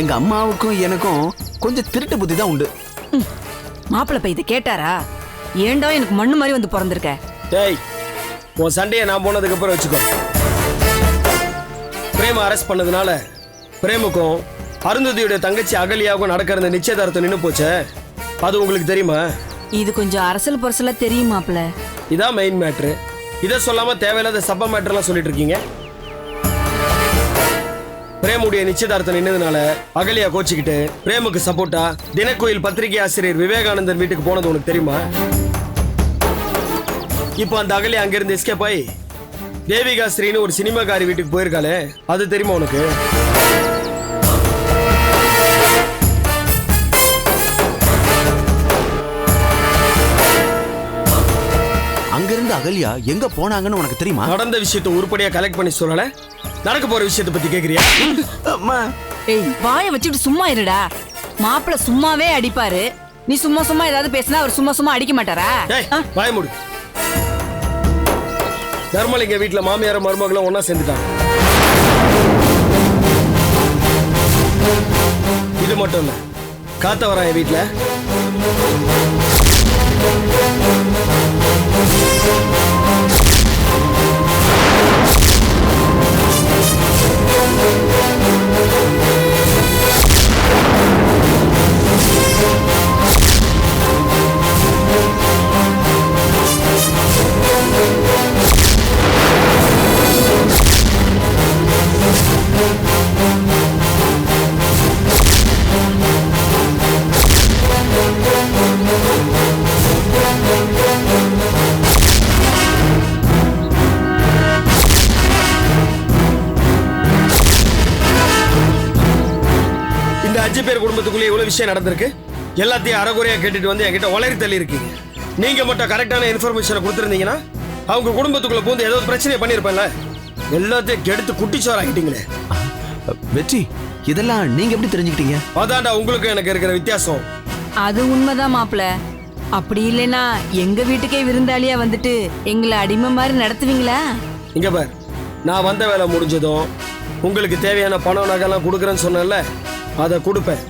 எங்க அம்மாவுக்கும் எனக்கும் கொஞ்சம் திருட்டு புத்தி தான் உண்டு. மாப்பிள்ளை போய் இதை கேட்டாரா? ஏண்டா எனக்கு மண்ணு மாதிரி வந்து பிறந்திருக்க? டேய், உன் சண்டையை நான் போனதுக்கு அப்புறம் வச்சுக்கோ. பிரேம அரெஸ்ட் பண்ணதுனால பிரேமுக்கும் அருந்ததியோட தங்கச்சி அகலியாவுக்கும் நடக்கிற நிச்சயதார்த்தம் நின்று போச்சே, அது உங்களுக்கு தெரியுமா? இது கொஞ்சம் அரசல் பரசலா தெரியும் மாப்பிள்ள. இதான் மெயின் மேட்ரு. இதை சொல்லாம தேவையில்லாத சப்ப மேட்டர்லாம் சொல்லிட்டு இருக்கீங்க. பிரேமுடைய நிச்சயதார்த்தம் நின்னதுனால அகலியா கோச்சிக்கிட்டு பிரேமுக்கு சப்போர்ட்டா தினக்கோயில் பத்திரிகை ஆசிரியர் விவேகானந்தன் வீட்டுக்கு போனது உனக்கு தெரியுமா? இப்போ அந்த அகலியா அங்கிருந்து எஸ்கேப் ஆகி தேவிகா ஸ்ரீன்னு ஒரு சினிமாக்காரி வீட்டுக்கு போயிருக்காளே, அது தெரியுமா உனக்கு? அங்கிருந்து அகல்யா எங்க போனாங்கன்னு உனக்கு தெரியுமா? நடந்த விஷயத்தை உருப்படியா கலெக்ட் பண்ணி சொல்லல, நடக்க போற விஷயத்தை பத்தி கேக்குறியா? அம்மா, ஏய் வாயை வச்சுட்டு சும்மா இருடா. மாப்பிள்ள சும்மாவே அடிப்பாரு, நீ சும்மா சும்மா ஏதாவது பேசினா அவர் சும்மா சும்மா அடிக்க மாட்டாரா? ஏய் வாய மூடு. தர்மலிங்க வீட்டுல மாமியார மருமகளும் ஒன்னா சேர்ந்துட்டாங்க. இது மட்டும் இல்ல, காத்தவராய வீட்டுல குடும்பத்துக்குள்ளே இவ்வளவு விஷயம் நடந்திருக்கு. எல்லாத்தையும் அறகுறையா கேட்டுட்டு வந்து என்கிட்ட வளரி தள்ளி இருக்கீங்க. நீங்க மட்டும் கரெக்டான இன்ஃபர்மேஷனை கொடுத்துருந்தீங்கன்னா அவங்க குடும்பத்துக்குள்ள பூந்து ஏதோ பிரச்சனை பண்ணிருப்பேன்ல. எல்லாத்தையும் கெடுத்து குட்டிச்சோர் ஆகிட்டீங்களே. வெற்றி, இதெல்லாம் நீங்க எப்படி தெரிஞ்சுக்கிட்டீங்க? அதான்டா உங்களுக்கு எனக்கு இருக்கிற வித்தியாசம். அது உண்மைதான் மாப்பிள்ள. அப்படி இல்லைன்னா எங்க வீட்டுக்கே விருந்தாளியா வந்துட்டு எங்களை அடிமை மாதிரி நடத்துவீங்களா? இங்க பார், நான் வந்த வேலை முடிஞ்சதும் உங்களுக்கு தேவையான பணம் நகைலாம் கொடுக்குறேன்னு சொன்னேன்ல, அதை கொடுப்பேன்.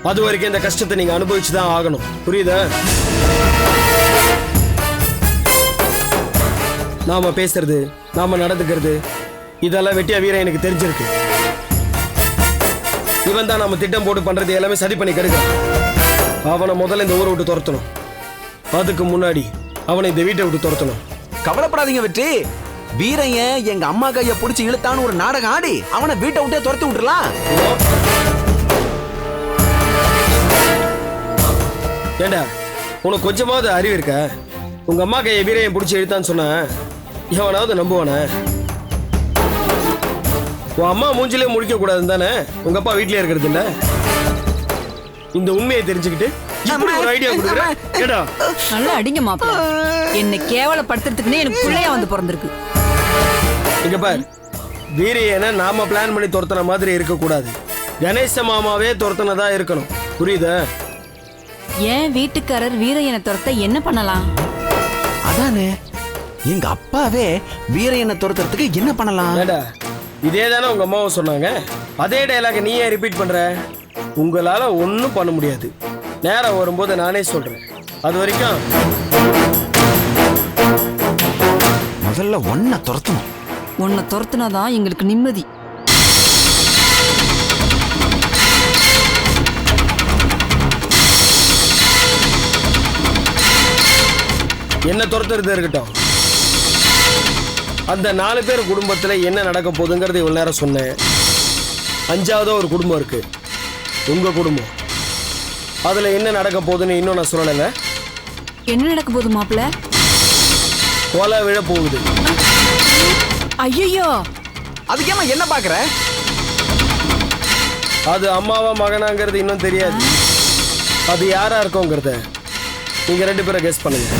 அது வரைக்கும் இந்த கஷ்டத்தை நீங்க அனுபவிச்சுதான் ஆகணும். புரியுதா? நாம பேசுறது, நாம நடந்துக்கிறது, இதெல்லாம் வெட்டியா வீரன் எனக்கு தெரிஞ்சிருக்கு. இவன் தான் நம்ம திட்டம் போட்டு பண்றது எல்லாமே சரி பண்ணி கெடுக்கிறான். அவனை முதல்ல இந்த ஊரை விட்டு துரத்தணும். அதுக்கு முன்னாடி அவனை இந்த வீட்டை விட்டு துரத்தணும். கவலைப்படாதீங்க வெற்றி, வீரைய எங்க அம்மா கைய பிடிச்சி இழுத்தான்னு ஒரு நாடகம் ஆடி அவனை வீட்டை விட்டே துரத்தி விட்டுறலாம். ஏண்டா, உனக்கு கொஞ்சமாவது அறிவு இருக்க? உங்க அம்மா கையை வீரையும் பிடிச்சி இழுத்தான்னு சொன்ன எவனாவது நம்புவானே? உன் அம்மா மூஞ்சிலே முடிக்க கூடாதுன்னு தானே உங்க அப்பா வீட்லயே இருக்கிறது இல்ல? இந்த உண்மையை தெரிஞ்சுக்கிட்டு இப்படி ஒரு ஐடியா கொடுக்குறேன். ஏடா, நல்லா அடிங்க மாப்பிள்ள. என்னை கேவலப்படுத்துறதுக்குன்னே எனக்கு பிள்ளையா வந்து பிறந்திருக்கு. இங்க பார், வீரையனை நாம பிளான் பண்ணி துரத்துன மாதிரி இருக்க கூடாது. கணேச மாமாவே துரத்துனதா இருக்கணும். புரியுதா? ஏன் வீட்டுக்காரர் வீரையனை துரத்த என்ன பண்ணலாம்? அதானே, எங்க அப்பாவே வீரையனை துரத்துறதுக்கு என்ன பண்ணலாம்? ஏடா, இதே தானே உங்க அம்மாவும் சொன்னாங்க. அதே டைலாக நீ ஏன் ரிப்பீட் பண்ற? உங்களால ஒன்றும் பண்ண முடியாது. நேரம் வரும்போது நானே சொல்றேன். அது வரைக்கும் முதல்ல ஒன்ன துரத்தணும். உன்னை துரத்துனாதான் எங்களுக்கு நிம்மதி. என்ன துரத்துறது இருக்கட்டும், அந்த 4 பேர் குடும்பத்துல என்ன நடக்க போகுதுங்கிறது இவ்வளவு நேரம் சொன்னேன். 5வது ஒரு குடும்பம் இருக்கு, உங்க குடும்பம். அதுல என்ன நடக்க போகுதுன்னு இன்னும் நான் சொல்லலைங்க. என்ன நடக்க போகுது மாப்பிள்ள? கொலை விழ போகுது. ஐயோ, அதுக்கேமா என்ன பாக்குற? அது அம்மாவா மகனாங்கிறது இன்னும் தெரியாது. அது யாரா இருக்கோங்கிறத நீங்க 2 பேரை கெஸ் பண்ணுங்க.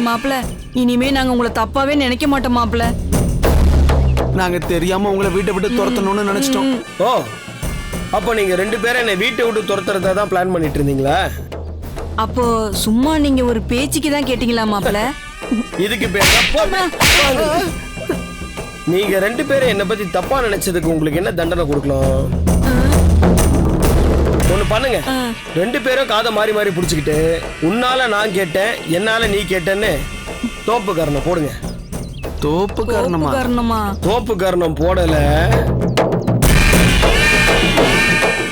மாப்பிள்ள இனிமே நாங்க உங்களை தப்பாவே நினைக்க மாட்டோம் மாப்பிள்ள. நாங்க தெரியாம உங்களை வீட்டை விட்டு துரத்தணும்னு நினைச்சிட்டோம். ஓ, அப்போ நீங்க 2 பேரும் என்னை வீட்டை விட்டு துரத்துறதா தான் பிளான் பண்ணிட்டு இருந்தீங்களா? அப்போ சும்மா நீங்க ஒரு பேச்சுக்கு தான் கேட்டீங்களா மாப்பிள்ள? இதுக்கு பேர் நீங்க 2 பேரும் என்னை பத்தி தப்பா நினைச்சதுக்கு உங்களுக்கு என்ன தண்டனை கொடுக்கலாம்? ஒண்ணு பண்ணுங்க, 2 பேரும் காதை மாறி மாறி பிடிச்சிக்கிட்டு உன்னால நான் கேட்டேன் என்னால நீ கேட்டேன்னு தோப்பு காரணம் போடுங்க. தோப்பு காரணமா? காரணமா? தோப்பு காரணம் போடல.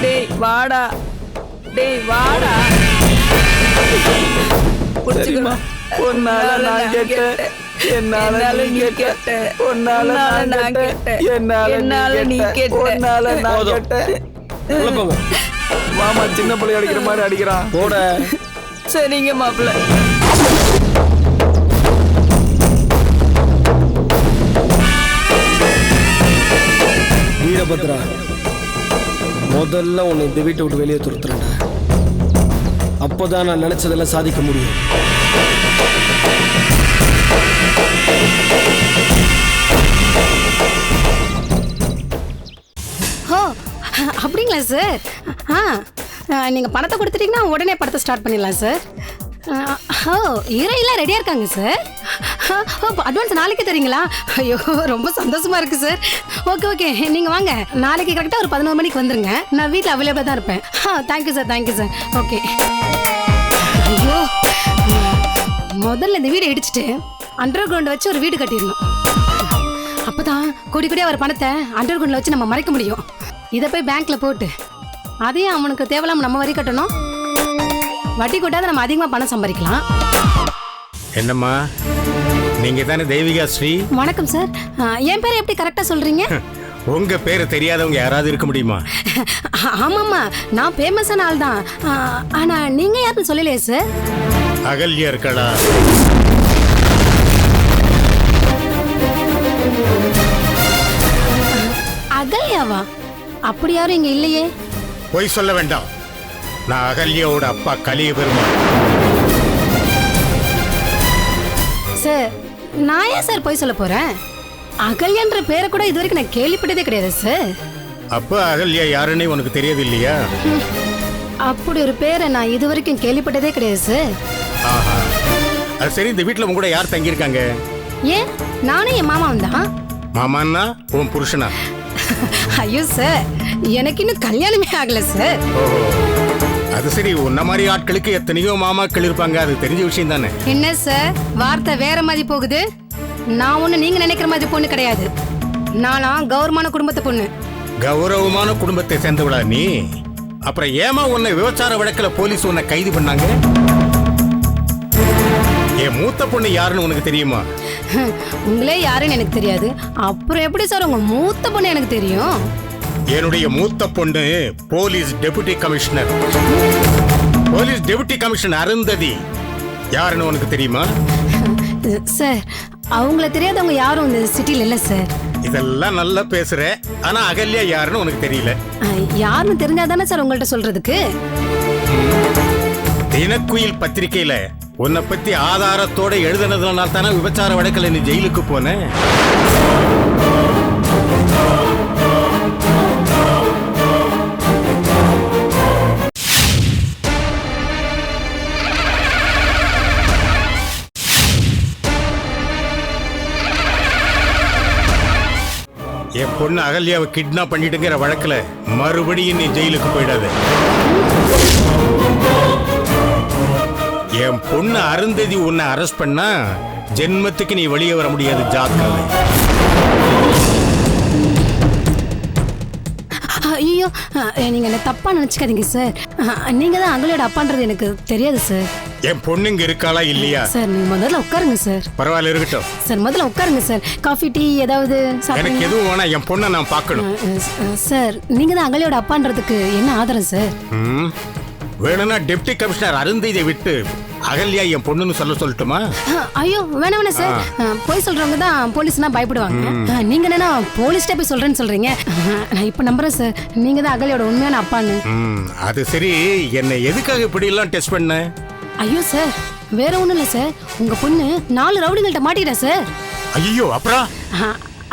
டேய் வாடா, டேய் வாடா. சரிம்மா, உன்னால நான் கேட்டேன், என்னால நீ கேட்ட, உன்னால நான் கேட்டேன், என்னால நீ கேட்ட, உன்னால நான் போதும். கேட்டேன். உள்ள போங்க. மாமா சின்ன பிள்ளை அடிக்கிற மாதிரி அடிக்கிறான். போட. சரிங்க மாப்பிள்ள. வீரபத்ரா, முதல்ல உன்னை இந்த வீட்டை விட்டு வெளியே துரத்துறேன்டா. அப்போதான் நான் நினைச்சதெல்லாம் சாதிக்க முடியும். ஓ அப்படிங்களா சார்? நீங்கள் பணத்தை கொடுத்துட்டீங்கன்னா உடனே படத்தை ஸ்டார்ட் பண்ணிடலாம் சார். ஓ ஹீரோயின்லாம் ரெடியாக இருக்காங்க சார். ஓ அட்வான்ஸ் நாளைக்கு தரீங்களா? ஐயோ ரொம்ப சந்தோஷமா இருக்கு சார். ஓகே ஓகே நீங்கள் வாங்க, நாளைக்கு கரெக்டாக ஒரு 11 மணிக்கு வந்துருங்க. நான் வீட்டில் அவைலபிளாக தான் இருப்பேன். Thank you sir, thank you sir. Okay. ஐயோ முதல்ல இந்த வீடை இடிச்சிட்டு அண்டர் கிரவுண்ட் வச்சு ஒரு வீடு கட்டிடணும். அப்போதான் கொடி கொடியாக ஒரு பணத்தை அண்டர் கிரவுண்டில் வச்சு நம்ம மறைக்க முடியும். இதை போய் பேங்க்ல போட்டு அதையும் அவனுக்கு தேவையில்லாம நம்ம வரி கட்டணும். வட்டி கொட்டாத நம்ம அதிகமாக பணம் சம்பாதிக்கலாம். என்னம்மா, நீங்க தானே தெய்வீகா ஸ்ரீ? வணக்கம் சார். என் பேரை எப்படி கரெக்டாக சொல்றீங்க? உங்க பேரு தெரியாதவங்க யாராவது இருக்க முடியுமா? ஆமாம்மா, நான் ஃபேமஸான ஆள் தான். ஆனால் நீங்கள் யாருன்னு சொல்லலையே சார். அகல்யா இருக்கடா. அகல்யாவா? அப்படி யாரும் இங்கே இல்லையே. பொய் சொல்ல வேண்டாம். நான் அகல்யாவோட அப்பா கலிய பெருமாள். சார் நான் ஏன் சார் போய் சொல்ல போகிறேன்? அகல்யான்ற பேரை கூட இது வரைக்கும் நான் கேள்விப்பட்டதே கிடையாது சார். அப்ப அகல்யா யாருன்னு உனக்கு தெரியாது இல்லையா? அப்படி ஒரு பேரை நான் இது வரைக்கும் கேள்விப்பட்டதே கிடையாது சார். ஆஹா, அது சரி. இந்த வீட்டுல உங்க கூட யார் தங்கியிருக்காங்க? ஏன் நானும் என் மாமாவும் தான். மாமான்னா உன் புருஷனா? ஐயோ சார், எனக்கு இன்னும் கல்யாணமே ஆகல சார். ஓஹோ, அது சரி. உன்ன மாதிரி ஆட்களுக்கு எத்தனையோ மாமாக்கள் இருப்பாங்க, அது தெரிஞ்ச விஷயம் தானே. என்ன சார் வார்த்தை வேற மாதிரி போகுது? நான் ஒண்ணு நீங்க நினைக்கிற மாதிரி பொண்ணு கிடையாது. நானும் கௌரவமான குடும்பத்து பொண்ணு. கௌரவமான குடும்பத்தை சேர்ந்தவளா நீ? அப்புறம் ஏமா உன்னை விபச்சார வழக்குல போலீஸ் உன்னை கைது பண்ணாங்க? என் மூத்த பொண்ணு யாருன்னு உனக்கு தெரியுமா? உங்களே யாருன்னு எனக்கு தெரியாது, அப்புறம் எப்படி சார் உங்க மூத்த பொண்ணு எனக்கு தெரியும்? என்னுடைய மூத்த பொண்ணு police deputy commissioner. Police deputy commissioner Arundhati யாருன்னு உனக்கு தெரியுமா? சார் அவங்கள தெரியாதவங்க யாரும் இந்த சிட்டில இல்ல சார். இதெல்லாம் நல்லா பேசுற, ஆனா அகல்யா யாருன்னு உனக்கு தெரியல. யாருன்னு தெரிஞ்சாதானே சார் உங்கள்ட்ட சொல்றதுக்கு. தினக்குயில் பத்திரிகையில உன்னை பத்தி ஆதாரத்தோட எழுதுனதுனால தானே விபச்சார வழக்குல நீ ஜெயிலுக்கு போன. என் பொண்ணு அகல்யாவை கிட்னாப் பண்ணிட்டுங்கிற வழக்குல மறுபடியும் நீ ஜெயிலுக்கு போயிடாத. என் பொண்ணு அருந்ததி உன்னை அரெஸ்ட் பண்ணா ஜென்மத்துக்கு நீ வெளியே வர முடியாது. ஜாக்கிரதை. ஐயோ நீங்க என்ன தப்பா நினைச்சுக்காதீங்க சார். நீங்க தான் அகலியோட அப்பான்றது எனக்கு தெரியாது சார். என் பொண்ணு இங்க இருக்காளா இல்லையா? சார் நீங்க முதல்ல உட்காருங்க சார். பரவாயில்ல, இருக்கட்டும் சார் முதல்ல உட்காருங்க சார். காஃபி டீ ஏதாவது எனக்கு எதுவும் வேணா, என் பொண்ணை நான் பார்க்கணும். சார் நீங்க தான் அகலியோட அப்பான்றதுக்கு என்ன ஆதாரம் சார்? வேணும்னா டெப்டி கமிஷனர் அருந்ததியை விட்டு அகல்யா என் பொண்ணுன்னு சொல்லட்டுமா? ஐயோ வேணாம் வேணாம் சார். போய் சொல்றவங்க தான் போலீஸ்னா பயப்படுவாங்க. நீங்க என்னன்னா போலீஸ்டே போய் சொல்றேன்னு சொல்றீங்க. நான் இப்ப நம்புறேன் சார், நீங்க தான் அகலியோட உண்மையான அப்பான்னு. அது சரி, என்னை எதுக்காக இப்படி எல்லாம் டெஸ்ட் பண்ண? ஐயோ சார் வேற ஒண்ணும் இல்ல சார், உங்க பொண்ணு 4 ரவுடிங்கள்ட்ட மாட்டிக்கிட்டா சார். ஐயோ அப்புறம்?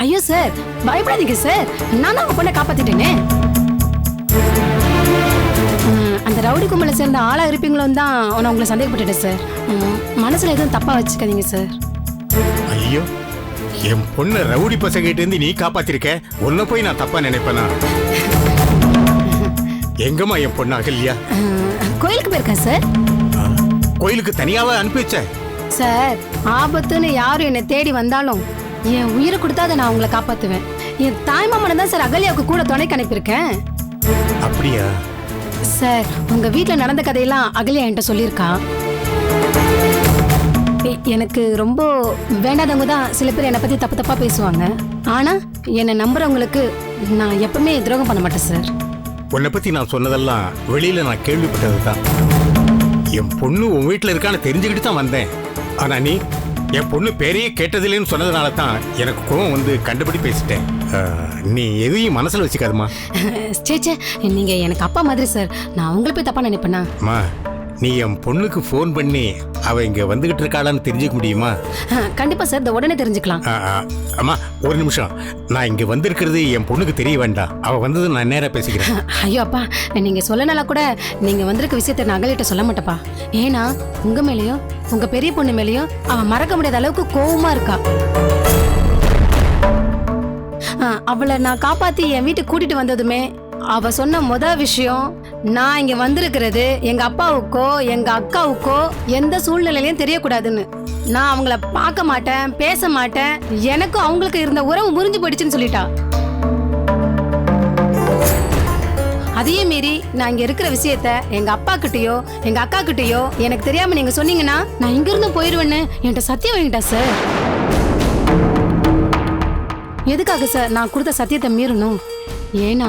ஐயோ சார் பயப்படாதீங்க சார், நான் தான் உங்க பொண்ணை காப்பாத்திட்டேனே. அந்த ரவுடி கும்பலை சேர்ந்த ஆளா இருப்பீங்களோன்னு தான் நான் உங்களை சந்தேகப்பட்டுட்டேன் சார். மனசுல எதுவும் தப்பா வச்சுக்காதீங்க சார். ஐயோ என் பொண்ணு ரவுடி பசங்கிட்ட இருந்து நீ காப்பாத்திருக்க, உன்னை போய் நான் தப்பா நினைப்பேனா? எங்கம்மா என் பொண்ணு அகல்யா? கோயிலுக்கு போயிருக்கேன் சார். கோயிலுக்கு தனியாவே அனுப்பி வச்ச? சார், ஆபத்துன்னு யாரும் என்னை தேடி வந்தாலும் என் உயிரை கொடுத்தா அதை நான் உங்களை காப்பாத்துவேன். என் தாய்மாமனை தான் சார் அகல்யாவுக்கு கூட துணைக்கு அனுப்பியிருக்கேன். அப்படியா? சார், உங்க வீட்ல நடந்த கதையெல்லாம் அகல்யா என்கிட்ட சொல்லியிருக்கா. எனக்கு ரொம்ப வேண்டாதவங்க தான் சில பேர் என்னை பத்தி தப்பு தப்பா பேசுவாங்க. ஆனா என்னை நம்புறவங்களுக்கு நான் எப்பவுமே துரோகம் பண்ண மாட்டேன் சார். உன்னை பத்தி நான் சொன்னதெல்லாம் வெளியில நான் கேள்விப்பட்டதுதான். என் பொண்ணு உன் வீட்டுல இருக்கான்னு தெரிஞ்சுக்கிட்டு தான் வந்தேன். ஆனா நீ என் பொண்ணு பேரையே கேட்டதில்லைன்னு சொன்னதுனால தான் எனக்கு கோவம் வந்து கண்டுபிடி பேசிட்டேன். நீ எதையும் மனசுல வச்சுக்காதுமா. சேச்சே, நீங்க எனக்கு அப்பா மாதிரி சார். நான் உங்களை போய் தப்பா நினைப்பேனா? அம்மா, நீ என் பொண்ணுக்கு ஃபோன் பண்ணி அவ இங்க வந்துகிட்டு இருக்காளான்னு தெரிஞ்சுக்க முடியுமா? கண்டிப்பா சார், இந்த உடனே தெரிஞ்சுக்கலாம். அம்மா ஒரு நிமிஷம், நான் இங்க வந்திருக்கிறது என் பொண்ணுக்கு தெரிய வேண்டாம். அவ வந்தது நான் நேரா பேசிக்கிறேன். ஐயோ அப்பா, நீங்க சொல்லனால கூட நீங்க வந்திருக்க விஷயத்தை நான் அகலிட்ட சொல்ல மாட்டேப்பா. ஏன்னா உங்க மேலயும் உங்க பெரிய பொண்ணு மேலயும் அவன் மறக்க முடியாத அளவுக்கு கோவமா இருக்கா. அவளை நான் காப்பாத்தி என் வீட்டுக்கு கூட்டிட்டு வந்ததுமே அவ சொன்ன விஷயம், நான் இங்க வந்திருக்கிறது எங்க அப்பாவுக்கோ எங்க அக்காவுக்கோ எந்த சூழ்நிலையிலையும் தெரியக்கூடாதுன்னு. நான் அவங்கள பார்க்க மாட்டேன், பேச மாட்டேன், எனக்கும் அவங்களுக்கு இருந்த உறவு முறிஞ்சு போயிடுச்சுன்னு சொல்லிட்டா. அதையே மீறி நான் இங்க இருக்கிற விஷயத்த எங்க அப்பா கிட்டயோ எங்க அக்கா கிட்டயோ எனக்கு தெரியாம நீங்க சொன்னீங்கன்னா நான் இங்க இருந்து போயிருவேன்னு என்கிட்ட சத்தியம் வாங்கிட்டா சார். எதுக்காக சார் நான் கொடுத்த சத்தியத்தை மீறணும்? ஏன்னா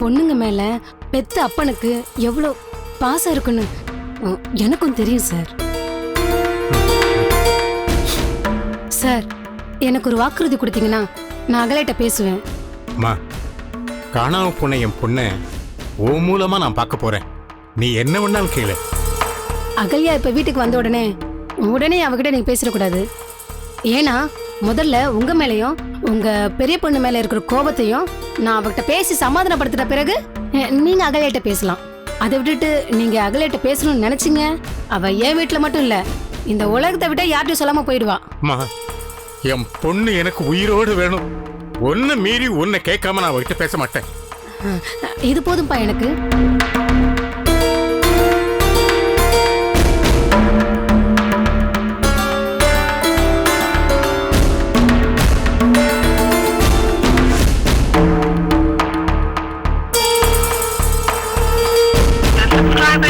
பொண்ணுங்க மேல பெத்த அப்பனுக்கு எவ்வளோ பாசம் இருக்குன்னு எனக்கும் தெரியும் சார். சார், எனக்கு ஒரு வாக்குறுதி கொடுத்தீங்கன்னா நான் அகலைட்ட பேசுவேன். அம்மா, காணாம போன என் பொண்ணை ஓ மூலமா நான் பார்க்க போறேன். நீ என்ன வேணாலும் கேளு. அகல்யா இப்ப வீட்டுக்கு வந்த உடனே அவகிட்ட நீங்க பேசிடக்கூடாது. ஏன்னா முதல்ல உங்க மேலயும் உங்க பெரிய பொண்ணு மேல இருக்கிற கோபத்தையும் நான் அவகிட்ட பேசி சமாதானப்படுத்தின பிறகு நீங்க அகலையிட்ட பேசலாம். அதை விட்டுட்டு நீங்க அகலையிட்ட பேசணும்னு நினைச்சீங்க, அவ என் வீட்டுல மட்டும் இல்ல இந்த உலகத்தை விட யார்ட்டையும் சொல்லாம போயிடுவா. அம்மா, என் பொண்ணு எனக்கு உயிரோடு வேணும். ஒன்னு மீறி ஒன்னு கேட்காம நான் அவகிட்ட பேச மாட்டேன். இது போதும்பா எனக்கு.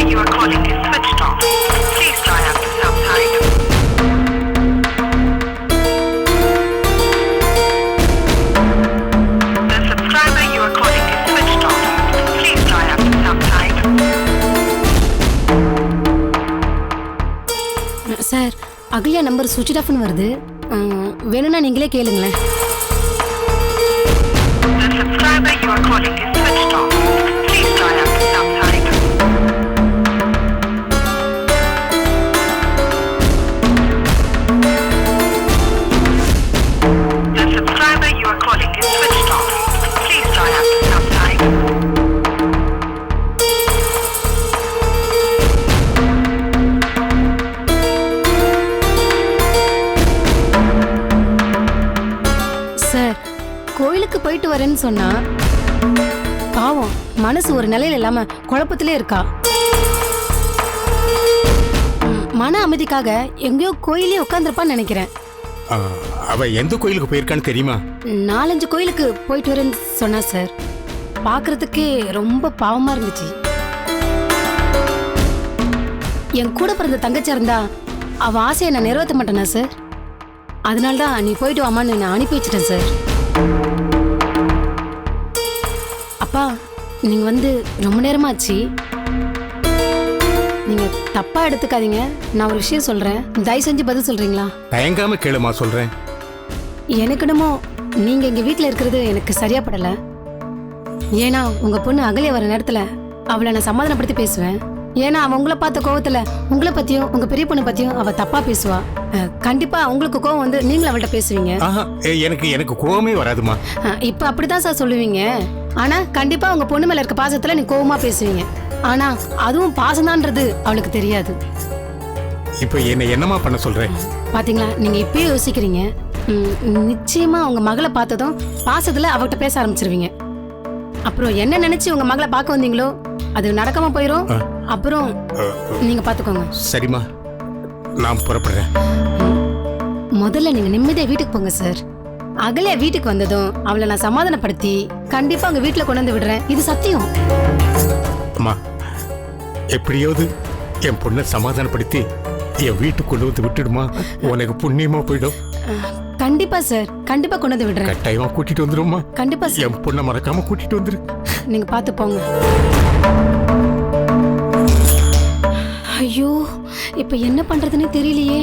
You are calling is switched off. Please try after some time. The subscriber you are calling is switched off. Please try after some time. Sir, Ahalya number சுவிட்ச் ஆஃப்னு வருது. வேணும்னா நீங்களே கேளுங்களேன். The subscriber you are calling is switched off. Please try after some time. கோயிலுக்கு போயிட்டு வரேன்னு சொன்னா பாவம் மனசு ஒரு நிலையில இல்லாம குழப்பத்திலே இருக்கா. மன அமைதிக்காக எங்கேயோ கோயிலே உட்காந்துருப்பான்னு நினைக்கிறேன். அவ எந்த கோயிலுக்கு போயிருக்கான்னு தெரியுமா? 4-5 கோயிலுக்கு போயிட்டு வரேன்னு சொன்னா சார். பாக்குறதுக்கே ரொம்ப பாவமா இருந்துச்சு. என் கூட பிறந்த தங்கச்சி இருந்தா அவ ஆசையை நான் நிறைவேற்ற மாட்டேனா சார்? அதனால்தான் நீ போயிட்டு வாமான்னு நான் அனுப்பி வச்சிட்டேன் சார். அப்பா, நீங்க வந்து ரொம்ப நேரமாச்சு. நீங்க தப்பா எடுத்துக்காதீங்க. நான் ஒரு விஷயம் சொல்றேன், தயவு செஞ்சு பதில் சொல்றீங்களா? தயங்காம கேளுமா, சொல்றேன். எனக்கு என்னமோ நீங்க எங்க வீட்டுல இருக்கிறது எனக்கு சரியா படல. ஏன்னா உங்க பொண்ணு அகலிய வர நேரத்துல அவளை நான் சமாதானப்படுத்தி பேசுவேன். ஏன்னா அவ உங்களை பார்த்த கோவத்துல உங்களை பத்தியும் உங்க பெரிய பொண்ணு பத்தியும் அவ தப்பா பேசுவா. கண்டிப்பா உங்களுக்கு கோவம் வந்து நீங்களும் அவள்கிட்ட பேசுவீங்க. எனக்கு கோவமே வராதுமா. இப்ப அப்படிதான் சார் சொல்லுவீங்க. ஆனா கண்டிப்பா உங்க பொண்ணு மேல இருக்க பாசத்துல நீ கோவமா பேசுவீங்க. ஆனா அதுவும் பாசம்தான்றது அவளுக்கு தெரியாது. இப்போ என்னம்மா பண்ண சொல்றேன்? பாத்தீங்களா, நீங்க இப்பயே யோசிக்கிறீங்க. நிச்சயமா உங்க மகளை பார்த்ததும் பாசத்துல அவகிட்ட பேச ஆரம்பிச்சிருவீங்க. அப்புறம் என்ன நினைச்சு உங்க மகளை பார்க்க வந்தீங்களோ அது நடக்காம போயிரும். அப்புறம் நீங்க பாத்துக்கோங்க. சரிம்மா, நான் புறப்படுறேன். முதல்ல நீங்க நிம்மதியா வீட்டுக்கு போங்க சார். அகலே வீட்டுக்கு வந்ததும் அவளை நான் சமாதானப்படுத்தி கண்டிப்பா உங்க வீட்டுல கொண்டு வந்து விடுறேன். இது சத்தியம். அம்மா, எப்படியாவது என் பொண்ணை சமாதானப்படுத்தி என் வீட்டுக்கு கொண்டு வந்து விட்டுடுமா, உனக்கு புண்ணியமா போயிடும். கண்டிப்பா சார், கண்டிப்பா கொண்டு வந்து விடுறேன். கட்டாயமா கூட்டிட்டு வந்துருமா? கண்டிப்பா சார். என் பொண்ணை மறக்காம கூட்டிட்டு வந்துரு. நீங்க பார்த்து போங்க. ஐயோ, இப்ப என்ன பண்றதுன்னு தெரியலையே.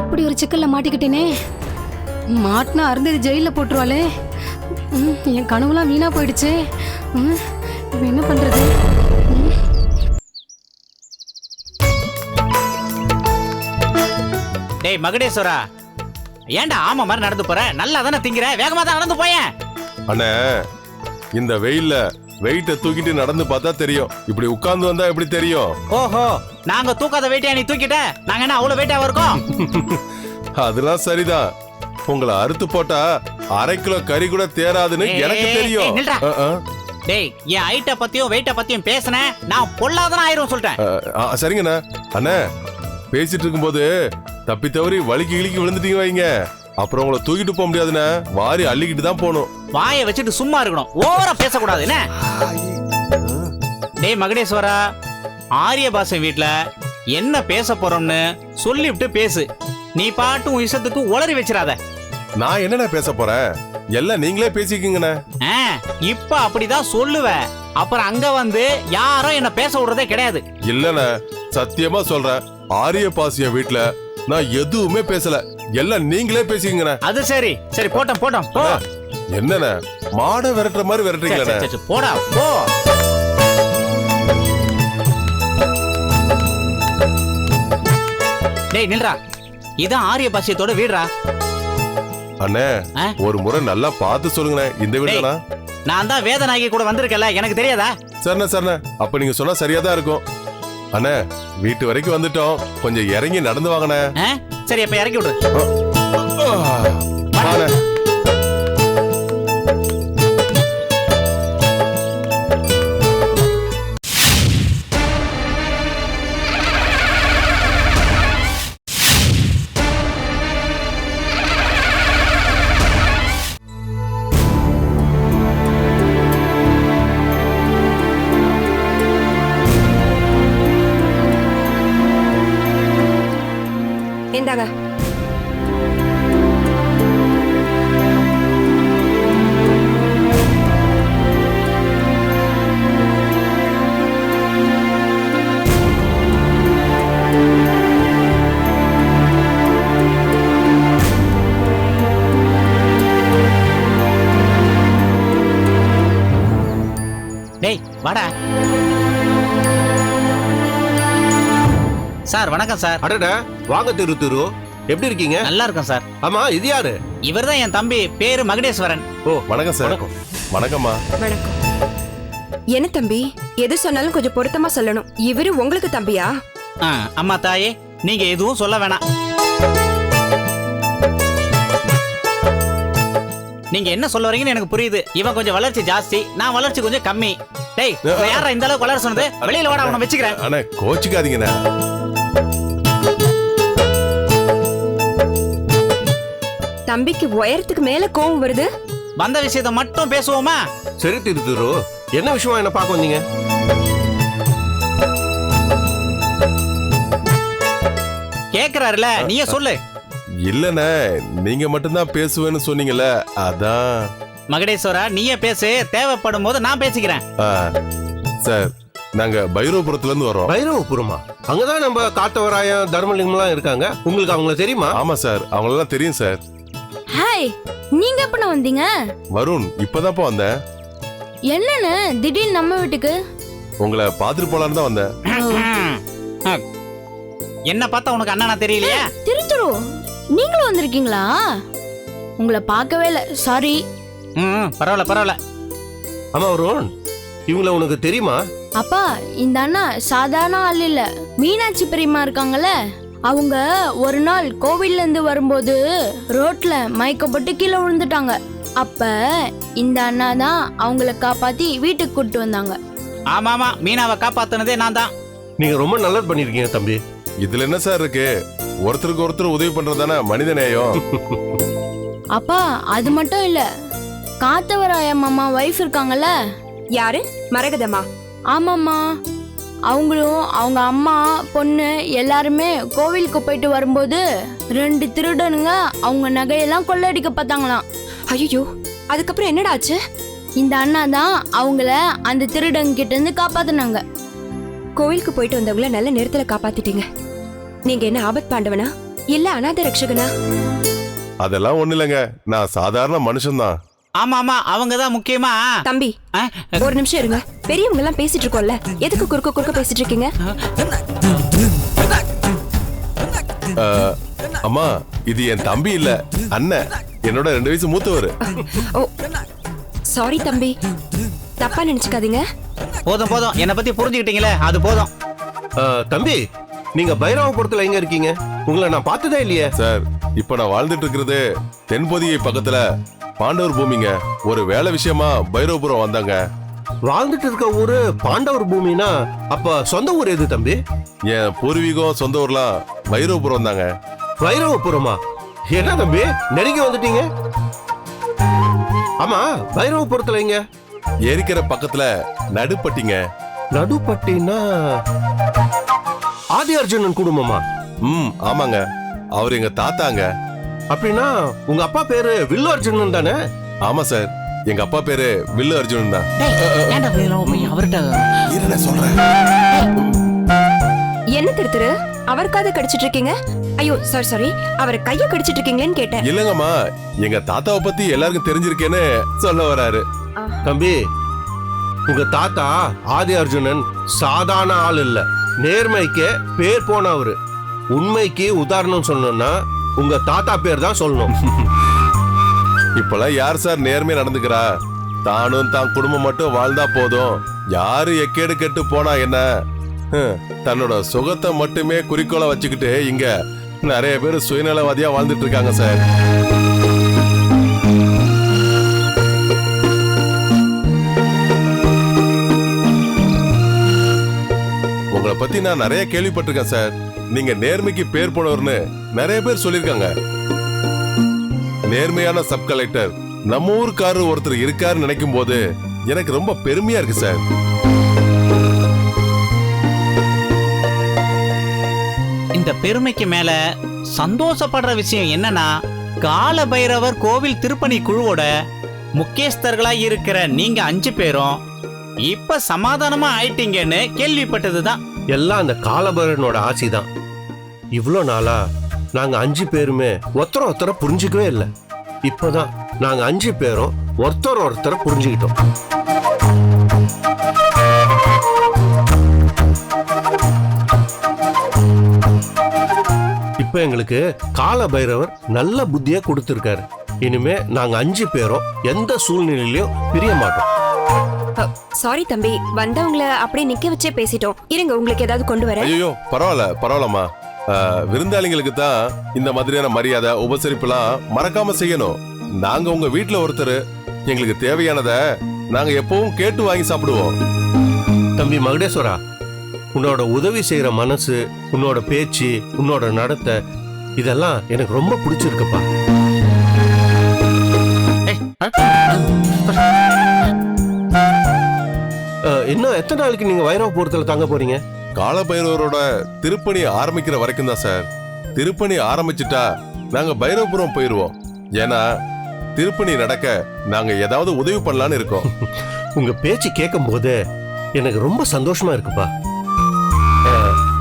இப்படி ஒரு சிக்கல்ல மாட்டிக்கிட்டேனே. மாட்டினா அருந்ததி ஜெயில போட்டுருவாளே. என் கனவுலாம் வீணா போயிடுச்சு. இப்ப என்ன பண்றது? டேய் மகுடேஸ்வரா, ஏன்டா ஆமா மாதிரி நடந்து போற? நல்லா தானே திங்கிற, வேகமா தான் நடந்து போயேன். அண்ணே, இந்த வெயில்ல வெயிட்ட தூக்கிட்டு நடந்து பார்த்தா தெரியும், இப்படி உட்கார்ந்து வந்தா எப்படி தெரியும்? ஓஹோ, நாங்க தூக்காத வெயிட்டா நீ தூக்கிட்ட? நாங்க என்ன அவ்வளவு வெயிட்டாவா இருக்கோம்? அதெல்லாம் சரிதான். உங்களை அறுத்து போட்டா 1/2 கிலோ கறி கூட தேராதுன்னு எனக்கு தெரியும். டேய், என் ஹைட்ட பத்தியும் வெயிட்ட பத்தியும் பேசுன நான் பொல்லாதன ஆயிரும் சொல்லிட்டேன். சரிங்கண்ணா. அண்ணே, பேசிட்டு இருக்கும்போது தப்பி தவறி வலிக்கு கிளிக்கு விழுந்துட்டீங்க வைங்க, அப்புறம் உங்களை தூக்கிட்டு போக முடியாதுண்ணே. வாரி அள்ளிக்கிட்டு தான் போகணும். வாயை வச்சுட்டு சும்மா இருக்கணும், ஓவரா பேசக்கூடாது என்ன? டேய் மகுடேஸ்வரா, ஆரிய பாசம் வீட்டுல என்ன பேச போறோம்னு சொல்லிவிட்டு பேசு. நீ பாட்டு உன் இஷ்டத்துக்கு உளறி வச்சிடாத. நான் என்னண்ணே பேச போறேன், எல்லாம் நீங்களே பேசிக்கிங்கண்ணே. இப்ப அப்படிதான் சொல்லுவ, அப்புறம் அங்க வந்து யாரும் என்ன பேச விடுறதே கிடையாது. இல்லண்ணே, சத்தியமா சொல்றேன், ஆரிய பாசியம் வீட்டுல நான் எதுவுமே பேசல, எல்லாம் நீங்களே பேசிக்கிங்கண்ணே. அது சரி சரி, போட்டோம் போட்டோம் போ. என்னண்ணே, மாடை விரட்டுற மாதிரி விரட்டுறீங்களே. போடா போ. டேய் நில்றா, இதான் ஆரிய பாசியத்தோட வீடுறா. அண்ணே, ஒரு முறை நல்லா பார்த்து சொல்லுங்கண்ணே. இந்த வீடு தானா? நான் தான் வேதநாயகி கூட வந்திருக்கல, எனக்கு தெரியாதா? சரிண்ணே சரிண்ணே, அப்ப நீங்க சொன்னா சரியாதான் இருக்கும். அண்ணே, வீட்டு வரைக்கும் வந்துட்டோம், கொஞ்சம் இறங்கி நடந்து வாங்கண்ணே. சரி, அப்ப இறக்கி விடு. இந்தாங்க. டேய் வாடா. சார் வணக்கம் சார். அடடா, வாங்க திரு திரு, எப்படி இருக்கீங்க? நல்லா இருக்கும் சார். ஆமா, இது யாரு? இவர்தான் என் தம்பி, பேரு மகுடேஸ்வரன். ஓ, வணக்கம் சார். வணக்கம்மா. வணக்கம். என்ன தம்பி, எது சொன்னாலும் கொஞ்சம் பொருத்தமா சொல்லணும். இவரு உங்களுக்கு தம்பியா? அம்மா தாயே, நீங்க எதுவும் சொல்ல வேணாம். நீங்க என்ன சொல்ல வரீங்கன்னு எனக்கு புரியுது. இவன் கொஞ்சம் வளர்ச்சி ஜாஸ்தி, நான் வளர்ச்சி கொஞ்சம் கம்மி. டேய், யாரா இந்த அளவுக்கு வளர சொன்னது? வெளியில வாடா, அவனை வச்சுக்கிறேன். அண்ணே, கோச்சிக்காதீங்கண்ணே. தம்பிக்கு உயரத்துக்கு மேல கோவம் வருது. வந்த விஷயத்தை மட்டும் பேசுவோமா? சரி திரு திரு, என்ன விஷயமா என்ன பார்க்க வந்தீங்க? கேக்குறாருல, நீயே சொல்லு. இல்லண்ணே, நீங்க மட்டும்தான் பேசுவேன்னு சொன்னீங்கல்ல, அதான். மகுடேஸ்வரா, நீயே பேசு, தேவைப்படும் போது நான் பேசிக்கிறேன். சார், நாங்க பைரவபுரத்துல இருந்து வரோம். பைரவபுரமா? அங்கதான் நம்ம காத்தவராயன் தர்மலிங்கம்லாம் இருக்காங்க. உங்களுக்கு அவங்கள தெரியுமா? ஆமா சார், அவங்களெல்லாம் தெரியும் சார். ஹாய், நீங்க எப்ப வந்தீங்க? வருண், இப்பதான்ப்பா வந்தேன். என்னன்னு திடீர்னு நம்ம வீட்டுக்கு? உங்களை பாத்துட்டு போலான்னு தான் வந்தேன். என்ன பார்த்தா உனக்கு அண்ணனா தெரியலையா? தெரிஞ்சிரும். நீங்களும் வந்திருக்கீங்களா? உங்களை பார்க்கவே இல்ல, சாரி. பரவாயில்ல பரவாயில்ல. ஆமா வருண், இவங்கள உனக்கு தெரியுமா? அப்பா, இந்த அண்ணா சாதாரண ஆள் இல்ல, மீனாட்சி பெரியம்மா இருக்காங்கல்ல, அவங்க ஒரு நாள் கோவில்ல இருந்து வரும்போது ரோட்ல மயக்கப்பட்டு கீழே விழுந்துட்டாங்க. அப்ப இந்த அண்ணா தான் அவங்கள காப்பாத்தி வீட்டுக்கு கூட்டு வந்தாங்க. ஆமாமா, மீனாவை காப்பாத்துனதே நான் தான். நீங்க ரொம்ப நல்லது பண்ணிருக்கீங்க தம்பி. இதுல என்ன சார் இருக்கு? ஒருத்தருக்கு ஒருத்தர் உதவி பண்றதானே மனித நேயம். அப்பா அது மட்டும் இல்ல, காத்தவராய மாமா வைஃப் இருக்காங்கல்ல. யாரு? மரகதமா? ஆமாம்மா, அவங்களும் அவங்க அம்மா பொண்ணு எல்லாருமே கோவிலுக்கு போயிட்டு வரும்போது 2 திருடனுங்க அவங்க நகையெல்லாம் கொள்ளையடிக்க பார்த்தாங்களாம். ஐயோ, அதுக்கப்புறம் என்னடா ஆச்சு? இந்த அண்ணா தான் அவங்கள அந்த திருடங்க கிட்ட இருந்து காப்பாத்துனாங்க. கோவிலுக்கு போயிட்டு வந்தவங்கள நல்ல நேரத்துல காப்பாத்திட்டீங்க. நீங்க என்ன ஆபத் பாண்டவனா இல்ல அநாத ரட்சகனா? அதெல்லாம் ஒண்ணு இல்லைங்க, நான் சாதாரண மனுஷன்தான். ஆமா ஆமா, அவங்க தான் முக்கியமா. தம்பி ஒரு நிமிஷம் இருங்க. பெரியவங்க எல்லாம் பேசிட்டு இருக்கோம்ல, எதுக்கு குறுக்க பேசிட்டு இருக்கீங்க? அம்மா, இது என் தம்பி இல்ல, அண்ணன். என்னோட 2 வயசு மூத்தவர். ஓ சாரி தம்பி, தப்பா நினைச்சுக்காதீங்க. போதும் போதும், என்னை பத்தி புரிஞ்சுக்கிட்டீங்களே, அது போதும். தம்பி, நீங்க பைரவபுரத்துல எங்க இருக்கீங்க? உங்களை நான் பார்த்ததே இல்லையே. சார், இப்ப நான் வாழ்ந்துட்டு இருக்கிறது தென்பொதிகை பக்கத்துல பாண்டவர் பூமிங்க. ஒரு வேலை விஷயமா பைரவபுரம் வந்தாங்க. வாழ்ந்துட்டு இருக்க ஊரு பாண்டவர் பூமினா அப்ப சொந்த ஊர் எது தம்பி? என் பூர்வீகம் சொந்த ஊர்லாம் பைரவபுரம் தாங்க. பைரவபுரமா? என்ன தம்பி நெருங்கி வந்துட்டீங்க? ஆமா, பைரவபுரத்துல எங்க? ஏரிக்கிற பக்கத்துல நடுப்பட்டிங்க. நடுப்பட்டினா ஆதி அர்ஜுனன் குடும்பமா? ஆமாங்க, அவர் எங்க தாத்தாங்க. அப்படின்னா உங்க அப்பா பேரு வில்லு அர்ஜுனன் தானே? ஆமா சார், எங்க அப்பா பேரு வில்லு அர்ஜுனன் தான். என்ன திரு அவருக்காக கடிச்சிட்டு இருக்கீங்க? ஐயோ சாரி, அவரை கைய கடிச்சிட்டு இருக்கீங்களேன்னு கேட்டேன். இல்லங்கம்மா, எங்க தாத்தாவை பத்தி எல்லாருக்கும் தெரிஞ்சிருக்கேன்னு சொல்ல வராரு. தம்பி, உங்க தாத்தா ஆதி அர்ஜுனன் சாதாரண ஆள் இல்ல, நேர்மைக்கு பேர் போனவரு. உண்மைக்கு உதாரணம் சொல்லணும்னா உங்க தாத்தா பேர் தான் சொல்லணும். இப்பெல்லாம் யார் சார் நேர்மையா நடந்துக்கிறா? தானும் தான் குடும்பம் மட்டும் வாழ்ந்தா போதும், யாரு எக்கேடு கெட்டு போனா என்ன? தன்னோட சுகத்தை மட்டுமே குறிக்கோளா வச்சுக்கிட்டு இங்க நிறைய பேர் சுயநலவாதியா வாழ்ந்துட்டு இருக்காங்க சார். உங்களை பத்தி நான் நிறைய கேள்விப்பட்டிருக்கேன் சார். நீங்க நேர்மைக்கு பேர் போனவர்னு நிறைய பேர் சொல்லிருக்காங்க. நேர்மையான சப் கலெக்டர் நம்ம ஊருக்காரர் ஒருத்தர் இருக்காரு நினைக்கும் போது எனக்கு ரொம்ப பெருமையா இருக்கு சார். இந்த பெருமைக்கு மேல சந்தோஷப்படுற விஷயம் என்னன்னா, கால பைரவர் கோவில் திருப்பணி குழுவோட முக்கியஸ்தர்களா இருக்கிற நீங்க 5 பேரும் இப்ப சமாதானமா ஆயிட்டீங்கன்னு கேள்விப்பட்டதுதான். எல்லாம் அந்த காலபைரவனோட ஆசி தான். இவ்வளோ நாளா நாங்க 5 பேருமே ஒருத்தரை புரிஞ்சுக்கவே இல்லை. இப்பதான் நாங்க 5 பேரும் ஒருத்தரை புரிஞ்சுக்கிட்டோம். இப்ப எங்களுக்கு கால பைரவர் நல்ல புத்தியா கொடுத்திருக்காரு. இனிமே நாங்க 5 பேரும் எந்த சூழ்நிலையிலும் பிரிய மாட்டோம். சாரி தம்பி, வந்தவங்கள அப்படியே நிக்க வச்சே பேசிட்டோம். இருங்க, உங்களுக்கு ஏதாவது கொண்டு வரேன். ஐயோ பரவாயில்லம்மா. விருந்தாளிங்களுக்கு தான் இந்த மாதிரியான மரியாதை உபசரிப்புலாம் மறக்காம செய்யணும். நாங்க உங்க வீட்டுல ஒருத்தர், எங்களுக்கு தேவையானத நாங்க எப்பவும் கேட்டு வாங்கி சாப்பிடுவோம். தம்பி மகுடேஸ்வரா, உன்னோட உதவி செய்யற மனசு, உன்னோட பேச்சு, உன்னோட நடத்தை, இதெல்லாம் எனக்கு ரொம்ப பிடிச்சிருக்குப்பா. இன்னும் எத்தனை நாளைக்கு நீங்க வைரவபுரத்துல தங்க போறீங்க? காலபைரவரோட திருப்பணி ஆரம்பிக்கிற வரைக்கும் தான் சார். திருப்பணி ஆரம்பிச்சுட்டா நாங்க பைரவபுரம் போயிருவோம். ஏன்னா திருப்பணி நடக்க நாங்க ஏதாவது உதவி பண்ணலான்னு இருக்கோம். உங்க பேச்சு கேட்கும் போது எனக்கு ரொம்ப சந்தோஷமா இருக்குப்பா.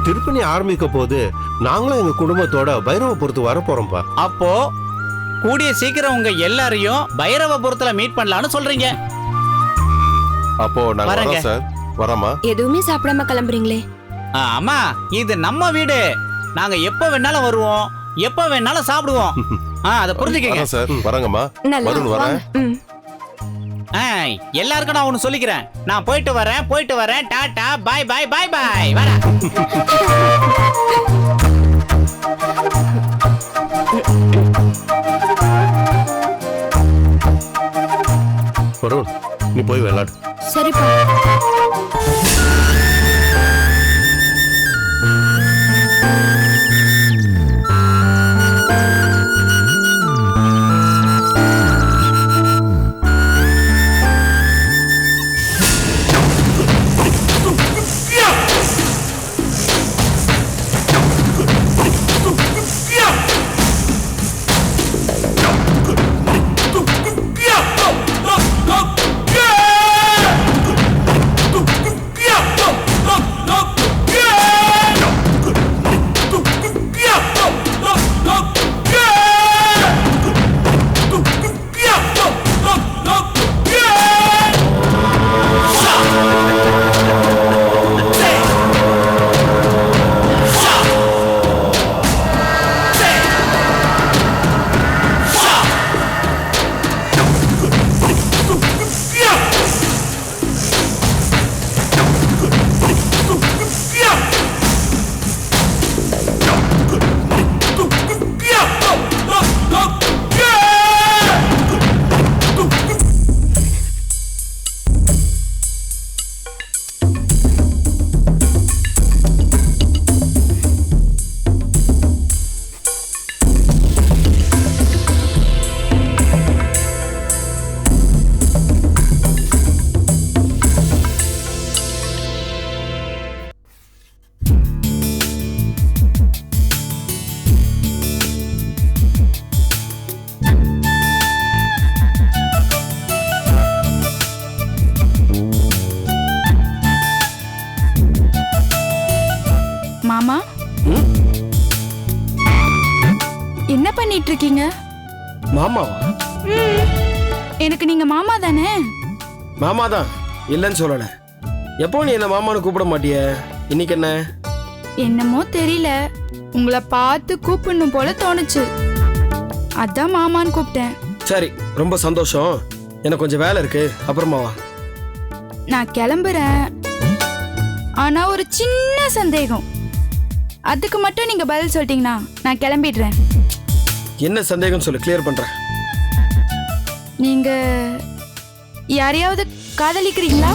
திருப்பணி ஆரம்பிக்க போது நாங்களும் எங்க குடும்பத்தோட பைரவபுரத்துக்கு வர போறோம்ப்பா. அப்போ கூடிய சீக்கிரம் உங்க எல்லாரையும் பைரவபுரத்துல மீட் பண்ணலாம்னு சொல்றீங்க. அப்போ நாங்க வரோம் சார். வரமா? எதுவுமே சாப்பிடாம கிளம்புறீங்களே? அம்மா, இது நம்ம வீடு. நாங்க எப்ப வேணாலும் வருவோம், எப்ப வேணாலும் சாப்பிடுவோம். அத புரிஞ்சுக்கங்க சார். வரங்கம்மா. வருண் வரேன். எல்லாருக்கும் நான் ஒன்று சொல்லிக்கிறேன். நான் போயிட்டு வரேன். டாடா, பாய் பாய் பாய் பாய். வரேன். வருண், நீ போய் விளையாடு. சரிப்பா. மாமா, என்ன பண்ணிட்டு இருக்கீங்க? மாமாவா? எனக்கு நீங்க மாமா தானே? மாமா தான், இல்லைன்னு சொல்லல. எப்போ நீ என்ன மாமான்னு கூப்பிட மாட்டிய, இன்னைக்கு என்ன? என்னமோ தெரியல, உங்களை பார்த்து கூப்பிடணும் போல தோணுச்சு, அதான் மாமான்னு கூப்பிட்டேன். சரி, ரொம்ப சந்தோஷம். எனக்கு கொஞ்சம் வேலை இருக்கு, அப்புறமா வா. நான் கிளம்புறேன். ஆனா ஒரு சின்ன சந்தேகம், அதுக்கு மட்டும் நீங்க பதில் சொல்லிட்டீங்கன்னா நான் கிளம்பிடுறேன். என்ன சந்தேகம் சொல்லு, கிளியர் பண்றேன். நீங்க யாரையாவது காதலிக்கிறீங்களா?